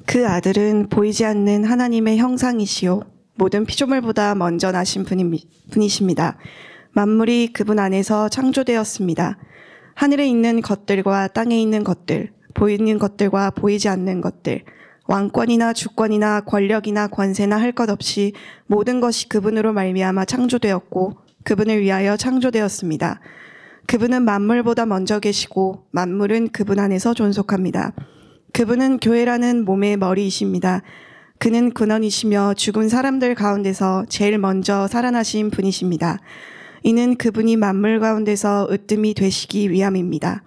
그 아들은 보이지 않는 하나님의 형상이시요 모든 피조물보다 먼저 나신 분이십니다. 만물이 그분 안에서 창조되었습니다. 하늘에 있는 것들과 땅에 있는 것들, 보이는 것들과 보이지 않는 것들, 왕권이나 주권이나 권력이나 권세나 할 것 없이 모든 것이 그분으로 말미암아 창조되었고 그분을 위하여 창조되었습니다. 그분은 만물보다 먼저 계시고 만물은 그분 안에서 존속합니다. 그분은 교회라는 몸의 머리이십니다. 그는 근원이시며 죽은 사람들 가운데서 제일 먼저 살아나신 분이십니다. 이는 그분이 만물 가운데서 으뜸이 되시기 위함입니다.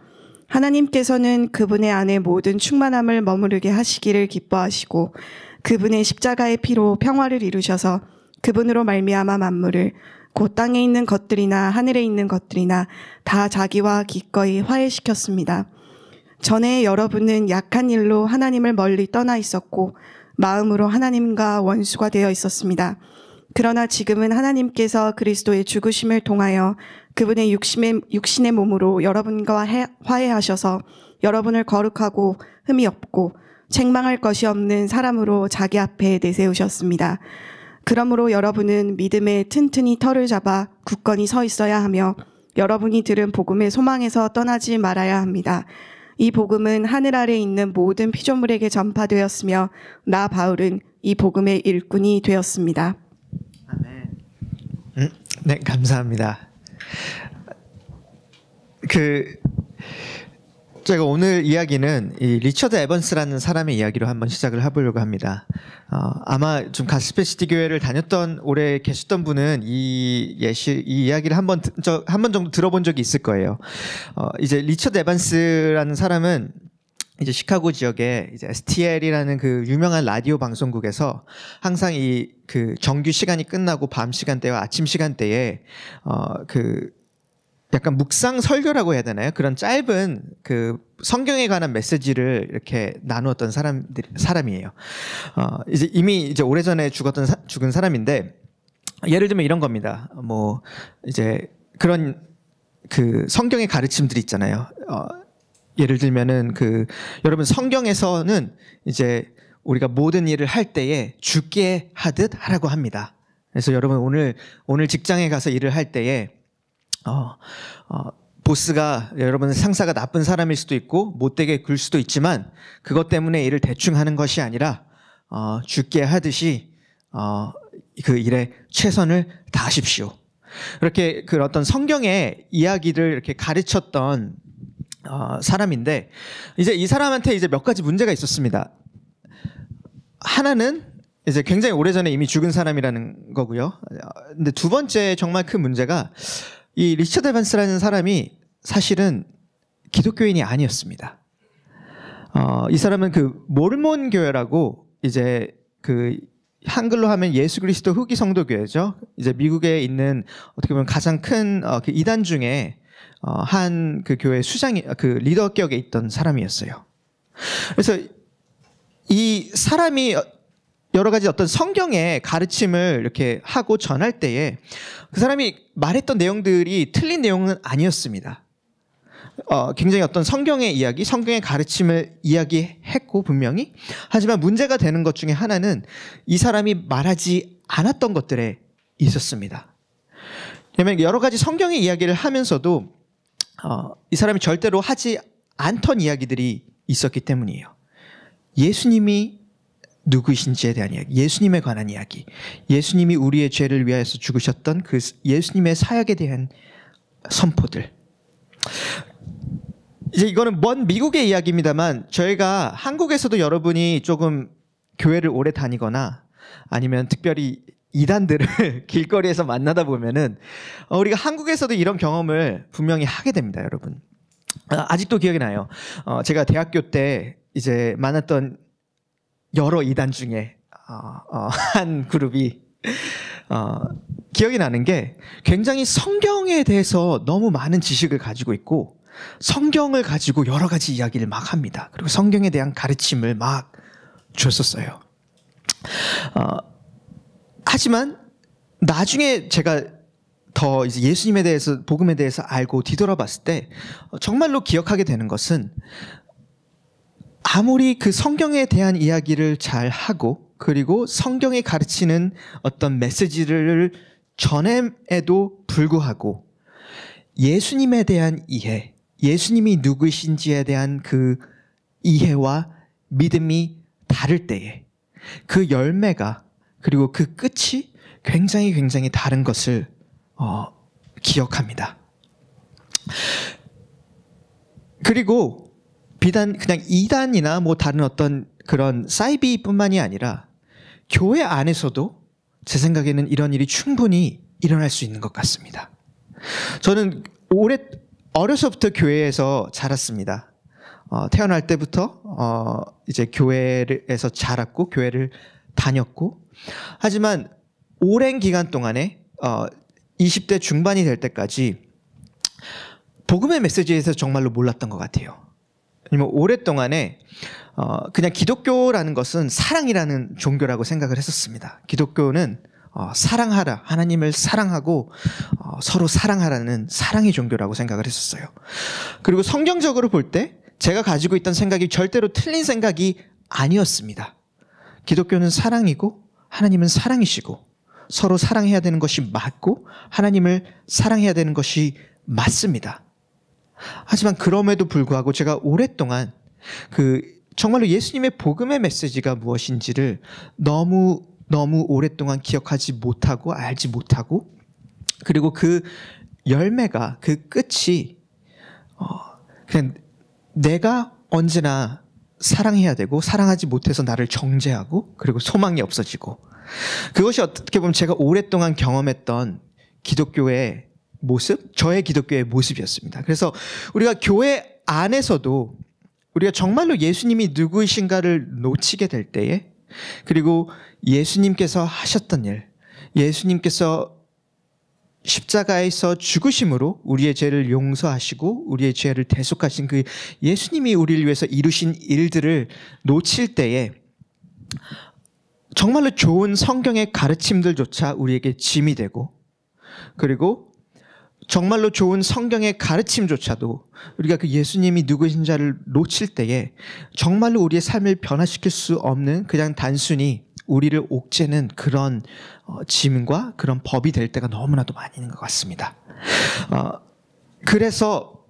하나님께서는 그분의 안에 모든 충만함을 머무르게 하시기를 기뻐하시고 그분의 십자가의 피로 평화를 이루셔서 그분으로 말미암아 만물을 곧 땅에 있는 것들이나 하늘에 있는 것들이나 다 자기와 기꺼이 화해시켰습니다. 전에 여러분은 약한 일로 하나님을 멀리 떠나 있었고 마음으로 하나님과 원수가 되어 있었습니다. 그러나 지금은 하나님께서 그리스도의 죽으심을 통하여 그분의 육신의 몸으로 여러분과 화해하셔서 여러분을 거룩하고 흠이 없고 책망할 것이 없는 사람으로 자기 앞에 내세우셨습니다. 그러므로 여러분은 믿음에 튼튼히 터를 잡아 굳건히 서 있어야 하며 여러분이 들은 복음의 소망에서 떠나지 말아야 합니다. 이 복음은 하늘 아래 있는 모든 피조물에게 전파되었으며 나 바울은 이 복음의 일꾼이 되었습니다. 아멘. 네, 감사합니다. 제가 오늘 이야기는 이 리처드 에번스라는 사람의 이야기로 한번 시작을 해보려고 합니다. 아마 좀 가스페시티 교회를 다녔던 오래 계셨던 분은 이 이야기를 한 번 정도 들어본 적이 있을 거예요. 이제 리처드 에번스라는 사람은 이제 시카고 지역에 이제 STL이라는 그 유명한 라디오 방송국에서 항상 이 그 정규 시간이 끝나고 밤 시간대와 아침 시간대에 약간 묵상 설교라고 해야 되나요? 그런 짧은 그 성경에 관한 메시지를 이렇게 나누었던 사람이에요. 이제 이미 오래전에 죽은 사람인데, 예를 들면 이런 겁니다. 뭐 이제 그런 그 성경의 가르침들이 있잖아요. 예를 들면은 여러분 성경에서는 이제 우리가 모든 일을 할 때에 주께 하듯 하라고 합니다. 그래서 여러분 오늘 직장에 가서 일을 할 때에 보스가 여러분 상사가 나쁜 사람일 수도 있고 못되게 굴 수도 있지만 그것 때문에 일을 대충 하는 것이 아니라 주께 하듯이 그 일에 최선을 다하십시오. 이렇게 그 어떤 성경의 이야기를 이렇게 가르쳤던 사람인데, 이제 이 사람한테 이제 몇 가지 문제가 있었습니다. 하나는 이제 굉장히 오래전에 이미 죽은 사람이라는 거고요. 근데 두 번째 정말 큰 문제가 이 리처드 에번스라는 사람이 사실은 기독교인이 아니었습니다. 이 사람은 그 모르몬 교회라고 이제 그 한글로 하면 예수 그리스도 후기 성도 교회죠. 이제 미국에 있는 어떻게 보면 가장 큰 그 이단 중에 한 그 교회 수장이 그 리더격에 있던 사람이었어요. 그래서 이 사람이 여러 가지 어떤 성경의 가르침을 이렇게 하고 전할 때에 그 사람이 말했던 내용들이 틀린 내용은 아니었습니다. 굉장히 어떤 성경의 이야기, 성경의 가르침을 이야기했고 분명히, 하지만 문제가 되는 것 중에 하나는 이 사람이 말하지 않았던 것들에 있었습니다. 왜냐하면 여러 가지 성경의 이야기를 하면서도 이 사람이 절대로 하지 않던 이야기들이 있었기 때문이에요. 예수님이 누구이신지에 대한 이야기, 예수님에 관한 이야기, 예수님이 우리의 죄를 위하여서 죽으셨던 그 예수님의 사역에 대한 선포들. 이제 이거는 먼 미국의 이야기입니다만, 저희가 한국에서도 여러분이 조금 교회를 오래 다니거나 아니면 특별히 이단들을 길거리에서 만나다 보면은 우리가 한국에서도 이런 경험을 분명히 하게 됩니다, 여러분. 아직도 기억이 나요. 제가 대학교 때 이제 만났던 여러 이단 중에 한 그룹이 기억이 나는 게 굉장히 성경에 대해서 너무 많은 지식을 가지고 있고 성경을 가지고 여러 가지 이야기를 막 합니다. 그리고 성경에 대한 가르침을 막 줬었어요. 하지만 나중에 제가 더 이제 예수님에 대해서, 복음에 대해서 알고 뒤돌아봤을 때 정말로 기억하게 되는 것은 아무리 그 성경에 대한 이야기를 잘 하고 그리고 성경이 가르치는 어떤 메시지를 전함에도 불구하고 예수님에 대한 이해, 예수님이 누구이신지에 대한 그 이해와 믿음이 다를 때에 그 열매가 그리고 그 끝이 굉장히 다른 것을 기억합니다. 그리고 비단 그냥 이단이나 뭐 다른 어떤 그런 사이비뿐만이 아니라 교회 안에서도 제 생각에는 이런 일이 충분히 일어날 수 있는 것 같습니다. 저는 어려서부터 교회에서 자랐습니다. 태어날 때부터 이제 교회에서 자랐고 교회를 다녔고, 하지만 오랜 기간 동안에 20대 중반이 될 때까지 복음의 메시지에 대해서 정말로 몰랐던 것 같아요. 왜냐면 오랫동안에 그냥 기독교라는 것은 사랑이라는 종교라고 생각을 했었습니다. 기독교는 사랑하라, 하나님을 사랑하고 서로 사랑하라는 사랑의 종교라고 생각을 했었어요. 그리고 성경적으로 볼 때 제가 가지고 있던 생각이 절대로 틀린 생각이 아니었습니다. 기독교는 사랑이고 하나님은 사랑이시고 서로 사랑해야 되는 것이 맞고 하나님을 사랑해야 되는 것이 맞습니다. 하지만 그럼에도 불구하고 제가 오랫동안 정말로 예수님의 복음의 메시지가 무엇인지를 너무 오랫동안 기억하지 못하고 알지 못하고, 그리고 그 열매가 그 끝이 그냥 내가 언제나 사랑해야 되고 사랑하지 못해서 나를 정죄하고 그리고 소망이 없어지고, 그것이 어떻게 보면 제가 오랫동안 경험했던 기독교의 모습, 저의 기독교의 모습이었습니다. 그래서 우리가 교회 안에서도 우리가 정말로 예수님이 누구이신가를 놓치게 될 때에, 그리고 예수님께서 하셨던 일, 예수님께서 십자가에서 죽으심으로 우리의 죄를 용서하시고 우리의 죄를 대속하신 그 예수님이 우리를 위해서 이루신 일들을 놓칠 때에 정말로 좋은 성경의 가르침들조차 우리에게 짐이 되고, 그리고 정말로 좋은 성경의 가르침조차도 우리가 그 예수님이 누구신지를 놓칠 때에 정말로 우리의 삶을 변화시킬 수 없는, 그냥 단순히 우리를 옥죄는 그런 짐과 그런 법이 될 때가 너무나도 많이 있는 것 같습니다. 그래서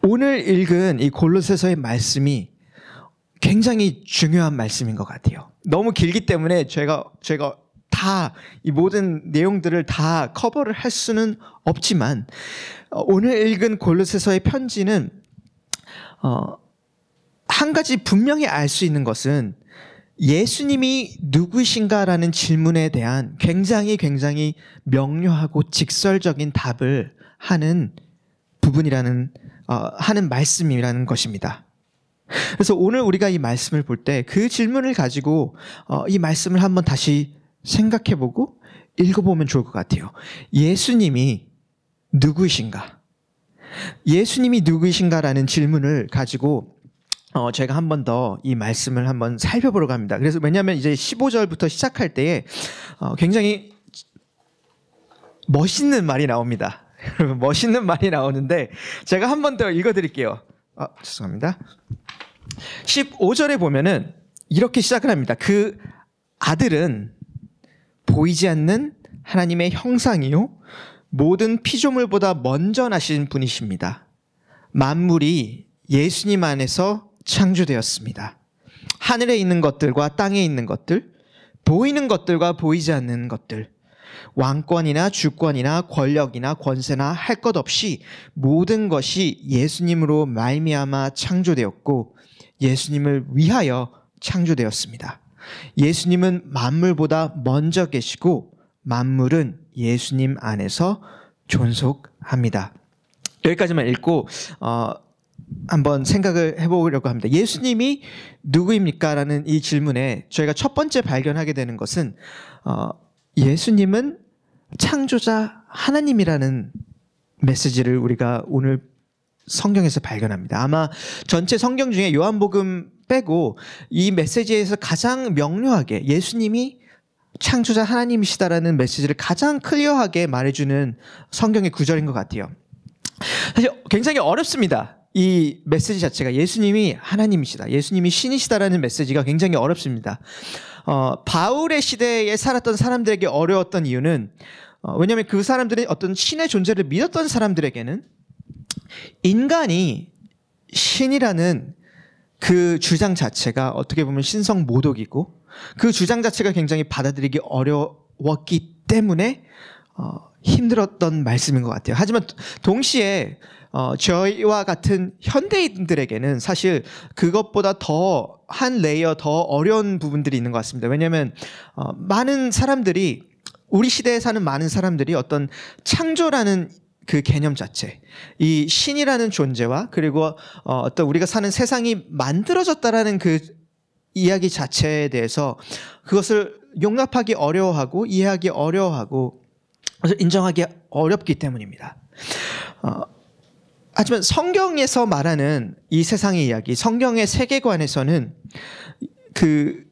오늘 읽은 이 골로새서의 말씀이 굉장히 중요한 말씀인 것 같아요. 너무 길기 때문에 제가 다 이 모든 내용들을 다 커버를 할 수는 없지만, 오늘 읽은 골로새서의 편지는 한 가지 분명히 알 수 있는 것은 예수님이 누구신가라는 질문에 대한 굉장히 명료하고 직설적인 답을 하는 부분이라는 하는 말씀이라는 것입니다. 그래서 오늘 우리가 이 말씀을 볼 때 그 질문을 가지고 이 말씀을 한번 다시 생각해보고 읽어보면 좋을 것 같아요. 예수님이 누구이신가? 예수님이 누구이신가라는 질문을 가지고 제가 한 번 더 이 말씀을 한번 살펴보려고 합니다. 그래서 왜냐하면 이제 15절부터 시작할 때에 굉장히 멋있는 말이 나옵니다. 여러분, 멋있는 말이 나오는데 제가 한 번 더 읽어드릴게요. 죄송합니다. 15절에 보면은 이렇게 시작을 합니다. 그 아들은 보이지 않는 하나님의 형상이요 모든 피조물보다 먼저 나신 분이십니다. 만물이 예수님 안에서 창조되었습니다. 하늘에 있는 것들과 땅에 있는 것들, 보이는 것들과 보이지 않는 것들, 왕권이나 주권이나 권력이나 권세나 할 것 없이 모든 것이 예수님으로 말미암아 창조되었고 예수님을 위하여 창조되었습니다. 예수님은 만물보다 먼저 계시고 만물은 예수님 안에서 존속합니다. 여기까지만 읽고 한번 생각을 해보려고 합니다. 예수님이 누구입니까? 라는 이 질문에 저희가 첫 번째 발견하게 되는 것은 예수님은 창조자 하나님이라는 메시지를 우리가 오늘 성경에서 발견합니다. 아마 전체 성경 중에 요한복음 빼고 이 메시지에서 가장 명료하게 예수님이 창조자 하나님이시다라는 메시지를 가장 클리어하게 말해주는 성경의 구절인 것 같아요. 사실 굉장히 어렵습니다. 이 메시지 자체가 예수님이 하나님이시다, 예수님이 신이시다라는 메시지가 굉장히 어렵습니다. 바울의 시대에 살았던 사람들에게 어려웠던 이유는 왜냐하면 그 사람들이 어떤 신의 존재를 믿었던 사람들에게는 인간이 신이라는 그 주장 자체가 어떻게 보면 신성 모독이고 그 주장 자체가 굉장히 받아들이기 어려웠기 때문에 힘들었던 말씀인 것 같아요. 하지만 동시에 저희와 같은 현대인들에게는 사실 그것보다 더 한 레이어 더 어려운 부분들이 있는 것 같습니다. 왜냐하면 많은 사람들이, 우리 시대에 사는 많은 사람들이 어떤 창조라는 그 개념 자체, 이 신이라는 존재와 그리고 어떤 우리가 사는 세상이 만들어졌다라는 그 이야기 자체에 대해서 그것을 용납하기 어려워하고 이해하기 어려워하고 인정하기 어렵기 때문입니다. 하지만 성경에서 말하는 이 세상의 이야기, 성경의 세계관에서는 그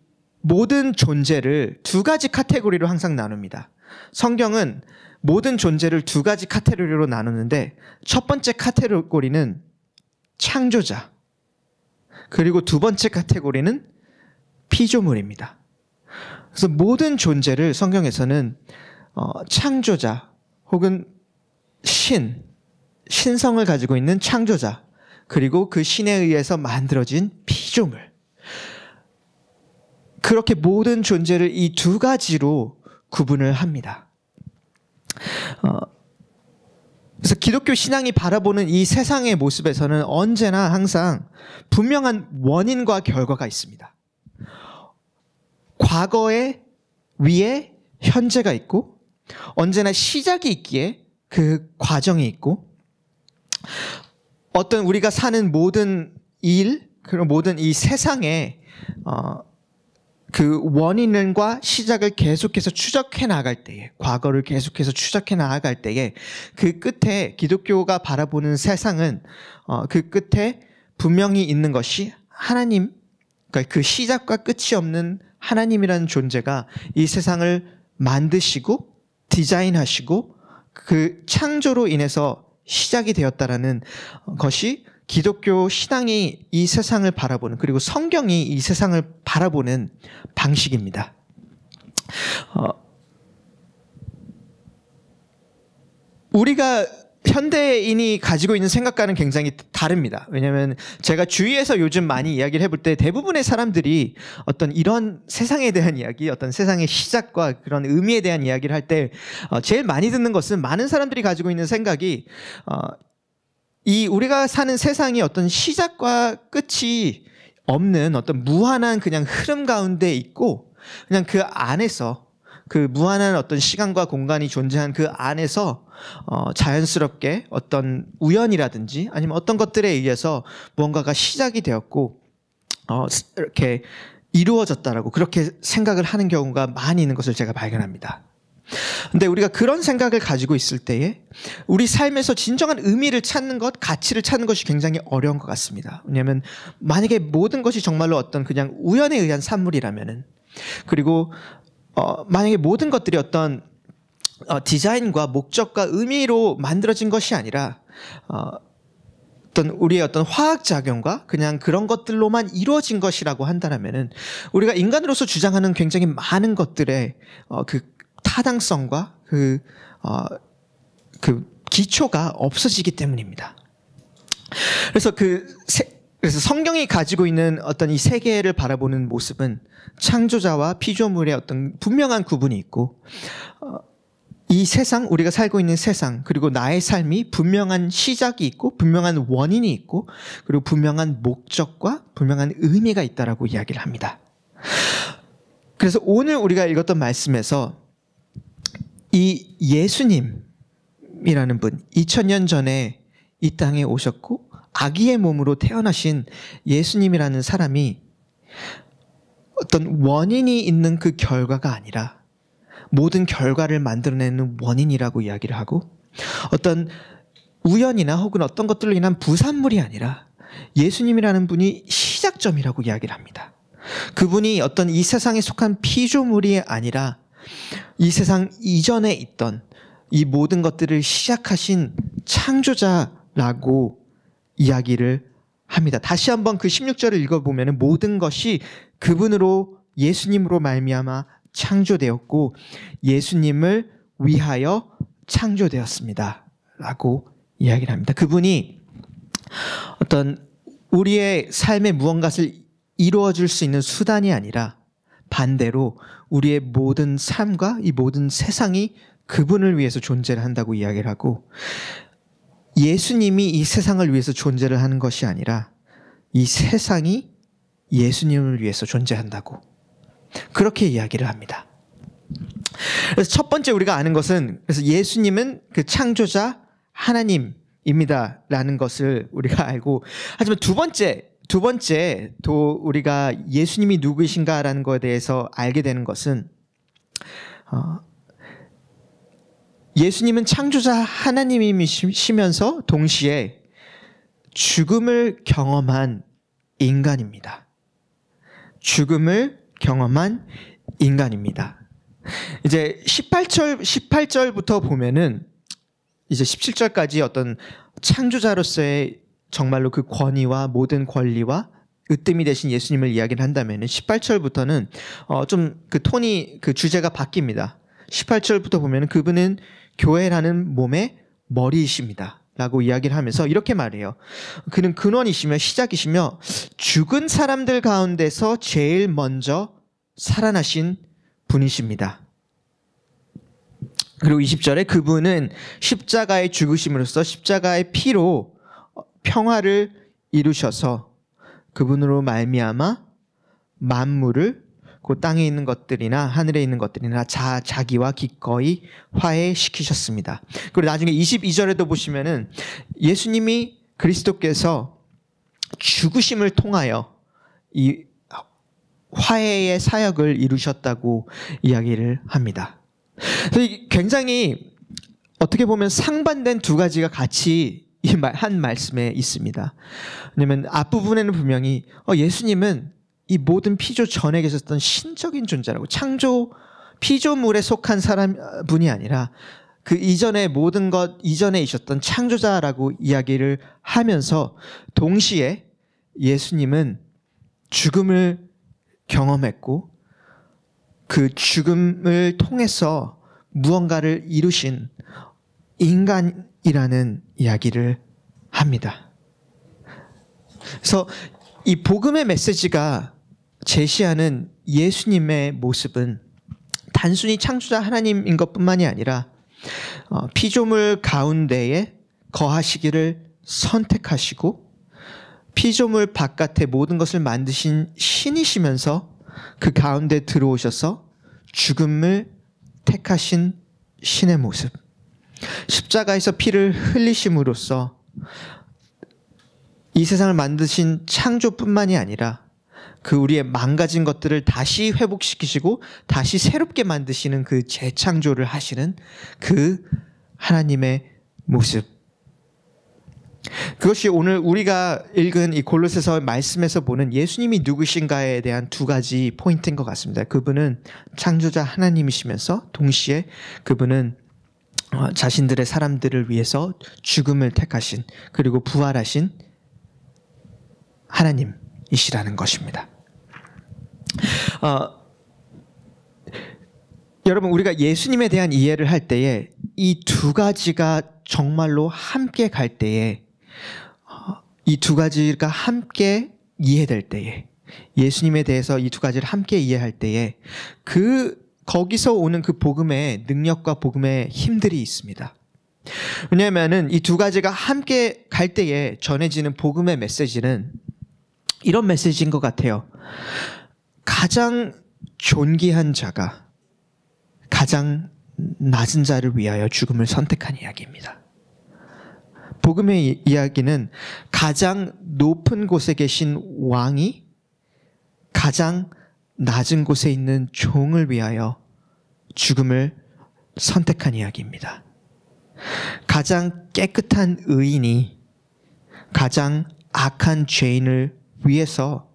모든 존재를 두 가지 카테고리로 항상 나눕니다. 성경은 모든 존재를 두 가지 카테고리로 나누는데 첫 번째 카테고리는 창조자, 그리고 두 번째 카테고리는 피조물입니다. 그래서 모든 존재를 성경에서는 창조자 혹은 신성을 가지고 있는 창조자, 그리고 그 신에 의해서 만들어진 피조물, 그렇게 모든 존재를 이 두 가지로 구분을 합니다. 그래서 기독교 신앙이 바라보는 이 세상의 모습에서는 언제나 항상 분명한 원인과 결과가 있습니다. 과거에 위에 현재가 있고 언제나 시작이 있기에 그 과정이 있고 어떤 우리가 사는 모든 일, 그리고 모든 이 세상에 그 원인과 시작을 계속해서 추적해 나갈 때에, 과거를 계속해서 추적해 나갈 때에 그 끝에 기독교가 바라보는 세상은 그 끝에 분명히 있는 것이 하나님, 그러니까 그 시작과 끝이 없는 하나님이라는 존재가 이 세상을 만드시고 디자인하시고 그 창조로 인해서 시작이 되었다라는 것이 기독교 신앙이 이 세상을 바라보는, 그리고 성경이 이 세상을 바라보는 방식입니다. 우리가 현대인이 가지고 있는 생각과는 굉장히 다릅니다. 왜냐하면 제가 주위에서 요즘 많이 이야기를 해볼 때 대부분의 사람들이 어떤 이런 세상에 대한 이야기, 어떤 세상의 시작과 그런 의미에 대한 이야기를 할 때 제일 많이 듣는 것은, 많은 사람들이 가지고 있는 생각이 이 우리가 사는 세상이 어떤 시작과 끝이 없는 어떤 무한한 그냥 흐름 가운데 있고, 그냥 그 안에서, 그 무한한 어떤 시간과 공간이 존재한 그 안에서 자연스럽게 어떤 우연이라든지 아니면 어떤 것들에 의해서 무언가가 시작이 되었고 이렇게 이루어졌다라고 그렇게 생각을 하는 경우가 많이 있는 것을 제가 발견합니다. 근데 우리가 그런 생각을 가지고 있을 때에 우리 삶에서 진정한 의미를 찾는 것, 가치를 찾는 것이 굉장히 어려운 것 같습니다. 왜냐하면 만약에 모든 것이 정말로 어떤 그냥 우연에 의한 산물이라면은, 그리고 만약에 모든 것들이 어떤 디자인과 목적과 의미로 만들어진 것이 아니라 어떤 우리의 어떤 화학작용과 그냥 그런 것들로만 이루어진 것이라고 한다면은 우리가 인간으로서 주장하는 굉장히 많은 것들의 그 타당성과 그 기초가 없어지기 때문입니다. 그래서 성경이 가지고 있는 어떤 이 세계를 바라보는 모습은 창조자와 피조물의 어떤 분명한 구분이 있고, 이 세상, 우리가 살고 있는 세상, 그리고 나의 삶이 분명한 시작이 있고 분명한 원인이 있고 그리고 분명한 목적과 분명한 의미가 있다라고 이야기를 합니다. 그래서 오늘 우리가 읽었던 말씀에서 이 예수님이라는 분, 2000년 전에 이 땅에 오셨고 아기의 몸으로 태어나신 예수님이라는 사람이 어떤 원인이 있는 그 결과가 아니라 모든 결과를 만들어내는 원인이라고 이야기를 하고, 어떤 우연이나 혹은 어떤 것들로 인한 부산물이 아니라 예수님이라는 분이 시작점이라고 이야기를 합니다. 그분이 어떤 이 세상에 속한 피조물이 아니라 이 세상 이전에 있던 이 모든 것들을 시작하신 창조자라고 이야기를 합니다. 다시 한번 그 16절을 읽어보면 모든 것이 그분으로 예수님으로 말미암아 창조되었고 예수님을 위하여 창조되었습니다. 라고 이야기를 합니다. 그분이 어떤 우리의 삶의 무언가를 이루어줄 수 있는 수단이 아니라 반대로 우리의 모든 삶과 이 모든 세상이 그분을 위해서 존재를 한다고 이야기를 하고 예수님이 이 세상을 위해서 존재를 하는 것이 아니라 이 세상이 예수님을 위해서 존재한다고 그렇게 이야기를 합니다. 그래서 첫 번째 우리가 아는 것은 그래서 예수님은 그 창조자 하나님입니다 라는 것을 우리가 알고 하지만 두 번째 또 우리가 예수님이 누구이신가라는 것에 대해서 알게 되는 것은 예수님은 창조자 하나님이시면서 동시에 죽음을 경험한 인간입니다. 죽음을 경험한 인간입니다. 이제 18절부터 보면은 이제 17절까지 어떤 창조자로서의 정말로 그 권위와 모든 권리와 으뜸이 되신 예수님을 이야기를 한다면은 18절부터는 좀 그 톤이 그 주제가 바뀝니다. 18절부터 보면은 그분은 교회라는 몸의 머리이십니다. 라고 이야기를 하면서 이렇게 말해요. 그는 근원이시며 시작이시며 죽은 사람들 가운데서 제일 먼저 살아나신 분이십니다. 그리고 20절에 그분은 십자가의 죽으심으로써 십자가의 피로 평화를 이루셔서 그분으로 말미암아 만물을 그 땅에 있는 것들이나 하늘에 있는 것들이나 자기와 기꺼이 화해시키셨습니다. 그리고 나중에 22절에도 보시면은 예수님이 그리스도께서 죽으심을 통하여 이 화해의 사역을 이루셨다고 이야기를 합니다. 그래서 굉장히 어떻게 보면 상반된 두 가지가 같이 한 말씀에 있습니다. 왜냐하면 앞부분에는 분명히 예수님은 이 모든 피조 전에 계셨던 신적인 존재라고 창조 피조물에 속한 분이 아니라 그 이전의 모든 것 이전에 있었던 창조자라고 이야기를 하면서 동시에 예수님은 죽음을 경험했고 그 죽음을 통해서 무언가를 이루신 인간이라는 이야기를 합니다. 그래서 이 복음의 메시지가 제시하는 예수님의 모습은 단순히 창조자 하나님인 것뿐만이 아니라 피조물 가운데에 거하시기를 선택하시고 피조물 바깥의 모든 것을 만드신 신이시면서 그 가운데 들어오셔서 죽음을 택하신 신의 모습, 십자가에서 피를 흘리심으로써 이 세상을 만드신 창조뿐만이 아니라 그 우리의 망가진 것들을 다시 회복시키시고 다시 새롭게 만드시는 그 재창조를 하시는 그 하나님의 모습. 그것이 오늘 우리가 읽은 이 골로새서 말씀에서 보는 예수님이 누구신가에 대한 두 가지 포인트인 것 같습니다. 그분은 창조자 하나님이시면서 동시에 그분은 자신들의 사람들을 위해서 죽음을 택하신 그리고 부활하신 하나님이시라는 것입니다. 여러분 우리가 예수님에 대한 이해를 할 때에 이 두 가지가 정말로 함께 갈 때에 이 두 가지가 함께 이해될 때에 예수님에 대해서 이 두 가지를 함께 이해할 때에 거기서 오는 그 복음의 능력과 복음의 힘들이 있습니다. 왜냐하면은 이 두 가지가 함께 갈 때에 전해지는 복음의 메시지는 이런 메시지인 것 같아요. 가장 존귀한 자가 가장 낮은 자를 위하여 죽음을 선택한 이야기입니다. 복음의 이야기는 가장 높은 곳에 계신 왕이 가장 낮은 곳에 있는 종을 위하여 죽음을 선택한 이야기입니다. 가장 깨끗한 의인이 가장 악한 죄인을 위해서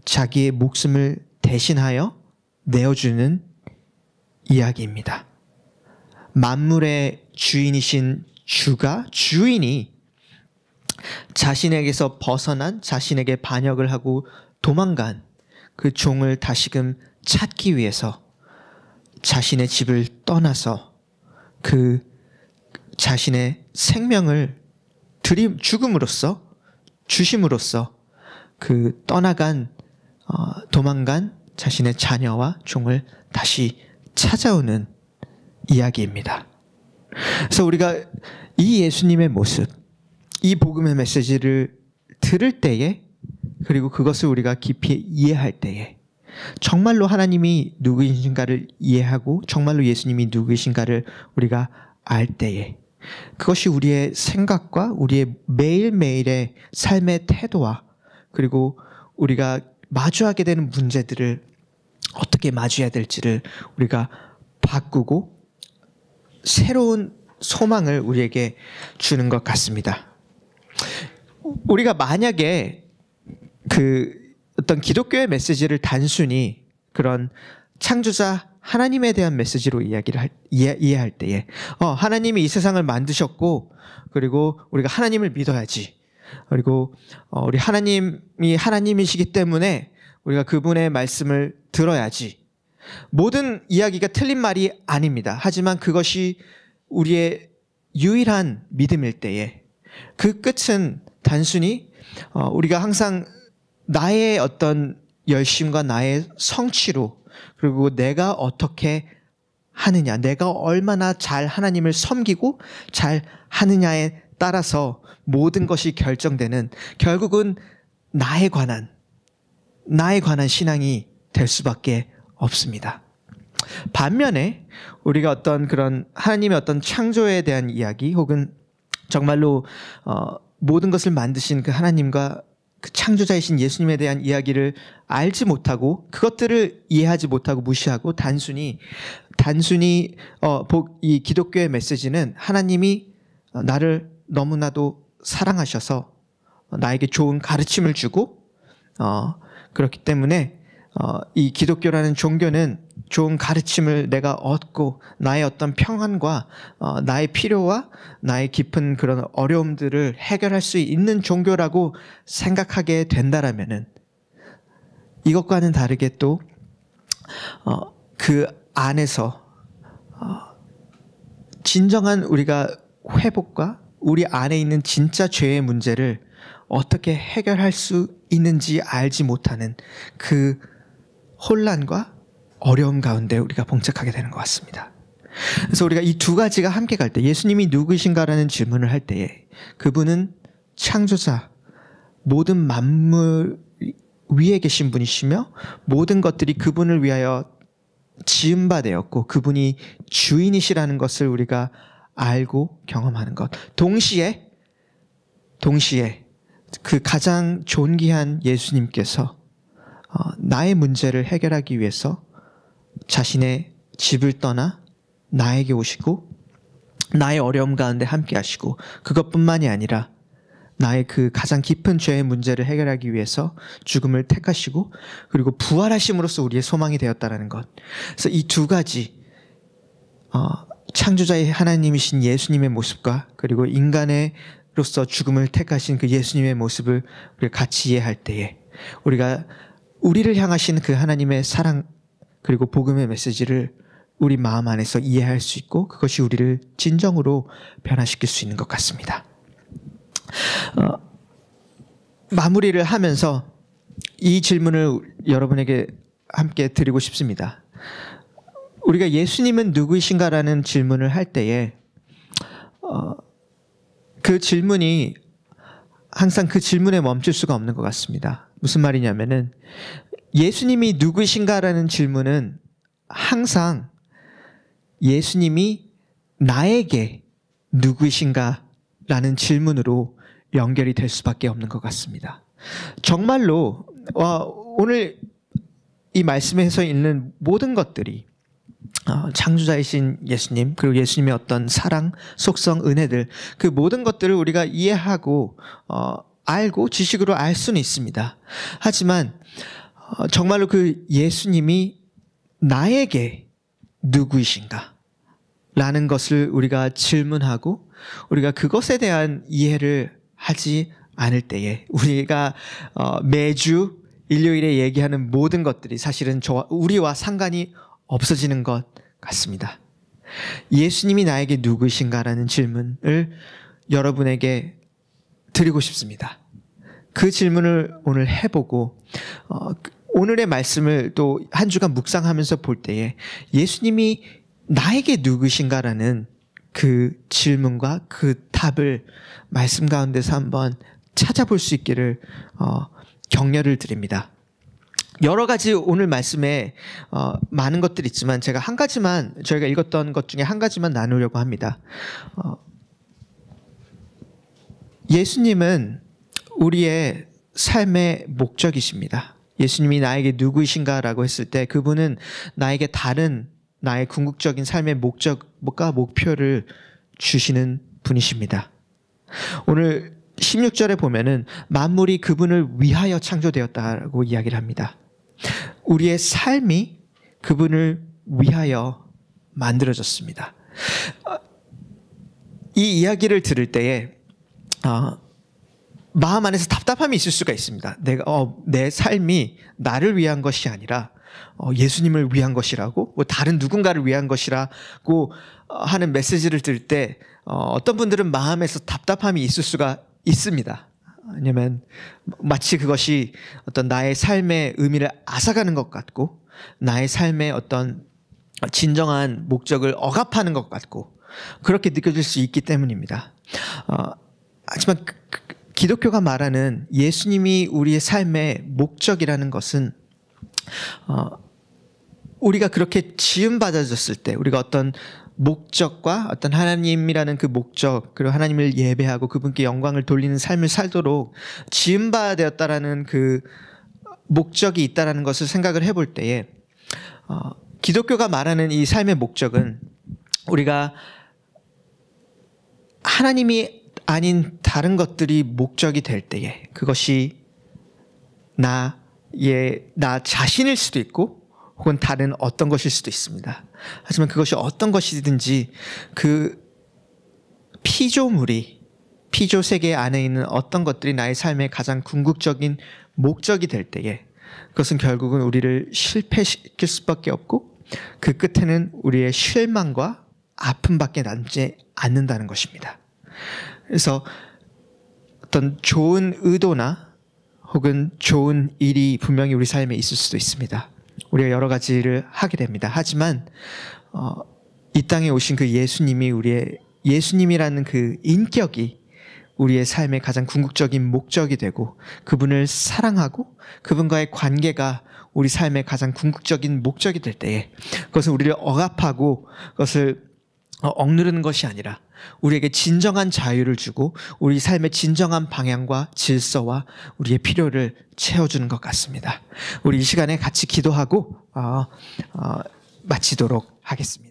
자기의 목숨을 대신하여 내어주는 이야기입니다. 만물의 주인이신 주인이 자신에게서 벗어난, 자신에게 반역을 하고 도망간 그 종을 다시금 찾기 위해서 자신의 집을 떠나서 그 자신의 생명을 죽음으로써, 주심으로써 그 떠나간, 도망간 자신의 자녀와 종을 다시 찾아오는 이야기입니다. 그래서 우리가 이 예수님의 모습, 이 복음의 메시지를 들을 때에, 그리고 그것을 우리가 깊이 이해할 때에 정말로 하나님이 누구이신가를 이해하고 정말로 예수님이 누구이신가를 우리가 알 때에 그것이 우리의 생각과 우리의 매일매일의 삶의 태도와 그리고 우리가 마주하게 되는 문제들을 어떻게 마주해야 될지를 우리가 바꾸고 새로운 소망을 우리에게 주는 것 같습니다. 우리가 만약에 그 어떤 기독교의 메시지를 단순히 그런 창조자 하나님에 대한 메시지로 이해할 때에 하나님이 이 세상을 만드셨고 그리고 우리가 하나님을 믿어야지, 그리고 우리 하나님이 하나님이시기 때문에 우리가 그분의 말씀을 들어야지, 모든 이야기가 틀린 말이 아닙니다. 하지만 그것이 우리의 유일한 믿음일 때에 그 끝은 단순히 우리가 항상 나의 어떤 열심과 나의 성취로, 그리고 내가 어떻게 하느냐, 내가 얼마나 잘 하나님을 섬기고 잘 하느냐에 따라서 모든 것이 결정되는, 결국은 나에 관한 신앙이 될 수밖에 없습니다. 반면에 우리가 어떤 그런 하나님의 어떤 창조에 대한 이야기, 혹은 정말로 모든 것을 만드신 그 하나님과 그 창조자이신 예수님에 대한 이야기를 알지 못하고 그것들을 이해하지 못하고 무시하고 단순히 이 기독교의 메시지는 하나님이 나를 너무나도 사랑하셔서 나에게 좋은 가르침을 주고 그렇기 때문에 이 기독교라는 종교는 좋은 가르침을 내가 얻고 나의 어떤 평안과 나의 필요와 나의 깊은 그런 어려움들을 해결할 수 있는 종교라고 생각하게 된다라면은 이것과는 다르게 또 그 안에서 진정한 우리가 회복과 우리 안에 있는 진짜 죄의 문제를 어떻게 해결할 수 있는지 알지 못하는 그 혼란과 어려움 가운데 우리가 봉착하게 되는 것 같습니다. 그래서 우리가 이 두 가지가 함께 갈 때, 예수님이 누구이신가라는 질문을 할 때에 그분은 창조자, 모든 만물 위에 계신 분이시며 모든 것들이 그분을 위하여 지은 바 되었고 그분이 주인이시라는 것을 우리가 알고 경험하는 것, 동시에 그 가장 존귀한 예수님께서 나의 문제를 해결하기 위해서 자신의 집을 떠나 나에게 오시고 나의 어려움 가운데 함께 하시고, 그것뿐만이 아니라 나의 그 가장 깊은 죄의 문제를 해결하기 위해서 죽음을 택하시고 그리고 부활하심으로써 우리의 소망이 되었다는 것. 그래서 이 두 가지, 창조자의 하나님이신 예수님의 모습과 그리고 인간으로서 죽음을 택하신 그 예수님의 모습을 우리가 같이 이해할 때에 우리가 우리를 향하신 그 하나님의 사랑 그리고 복음의 메시지를 우리 마음 안에서 이해할 수 있고 그것이 우리를 진정으로 변화시킬 수 있는 것 같습니다. 마무리를 하면서 이 질문을 여러분에게 함께 드리고 싶습니다. 우리가 예수님은 누구이신가라는 질문을 할 때에 그 질문이 항상 그 질문에 멈출 수가 없는 것 같습니다. 무슨 말이냐면은 예수님이 누구이신가라는 질문은 항상 예수님이 나에게 누구이신가라는 질문으로 연결이 될 수밖에 없는 것 같습니다. 정말로 오늘 이 말씀에서 있는 모든 것들이 창조자이신 예수님, 그리고 예수님의 어떤 사랑, 속성, 은혜들, 그 모든 것들을 우리가 이해하고 알고 지식으로 알 수는 있습니다. 하지만 정말로 그 예수님이 나에게 누구이신가? 라는 것을 우리가 질문하고 우리가 그것에 대한 이해를 하지 않을 때에 우리가 매주 일요일에 얘기하는 모든 것들이 사실은 우리와 상관이 없어지는 것 같습니다. 예수님이 나에게 누구신가라는 질문을 여러분에게 드리고 싶습니다. 그 질문을 오늘 해보고 오늘의 말씀을 또 한 주간 묵상하면서 볼 때에 예수님이 나에게 누구신가라는 그 질문과 그 답을 말씀 가운데서 한번 찾아볼 수 있기를 격려를 드립니다. 여러 가지 오늘 말씀에 많은 것들이 있지만 제가 한 가지만, 저희가 읽었던 것 중에 한 가지만 나누려고 합니다. 예수님은 우리의 삶의 목적이십니다. 예수님이 나에게 누구이신가라고 했을 때 그분은 나에게 다른 나의 궁극적인 삶의 목적과 목표를 주시는 분이십니다. 오늘 16절에 보면은 만물이 그분을 위하여 창조되었다라고 이야기를 합니다. 우리의 삶이 그분을 위하여 만들어졌습니다. 이 이야기를 들을 때에 마음 안에서 답답함이 있을 수가 있습니다. 내 삶이 나를 위한 것이 아니라 예수님을 위한 것이라고, 뭐 다른 누군가를 위한 것이라고 하는 메시지를 들을 때 어떤 분들은 마음에서 답답함이 있을 수가 있습니다. 왜냐하면 마치 그것이 어떤 나의 삶의 의미를 앗아가는 것 같고 나의 삶의 어떤 진정한 목적을 억압하는 것 같고 그렇게 느껴질 수 있기 때문입니다. 하지만 기독교가 말하는 예수님이 우리의 삶의 목적이라는 것은 우리가 그렇게 지음받아졌을 때 우리가 어떤 목적과 어떤 하나님이라는 그 목적, 그리고 하나님을 예배하고 그분께 영광을 돌리는 삶을 살도록 지음받아되었다라는 그 목적이 있다라는 것을 생각을 해볼 때에 기독교가 말하는 이 삶의 목적은 우리가 하나님이 아닌 다른 것들이 목적이 될 때에 그것이 나 자신일 수도 있고 혹은 다른 어떤 것일 수도 있습니다. 하지만 그것이 어떤 것이든지 그 피조 세계 안에 있는 어떤 것들이 나의 삶의 가장 궁극적인 목적이 될 때에 그것은 결국은 우리를 실패시킬 수밖에 없고 그 끝에는 우리의 실망과 아픔밖에 남지 않는다는 것입니다. 그래서 어떤 좋은 의도나 혹은 좋은 일이 분명히 우리 삶에 있을 수도 있습니다. 우리가 여러 가지를 하게 됩니다. 하지만 이 땅에 오신 그 예수님이 예수님이라는 그 인격이 우리의 삶의 가장 궁극적인 목적이 되고 그분을 사랑하고 그분과의 관계가 우리 삶의 가장 궁극적인 목적이 될 때에 그것은 우리를 억압하고 그것을 억누르는 것이 아니라 우리에게 진정한 자유를 주고 우리 삶의 진정한 방향과 질서와 우리의 필요를 채워주는 것 같습니다. 우리 이 시간에 같이 기도하고 마치도록 하겠습니다.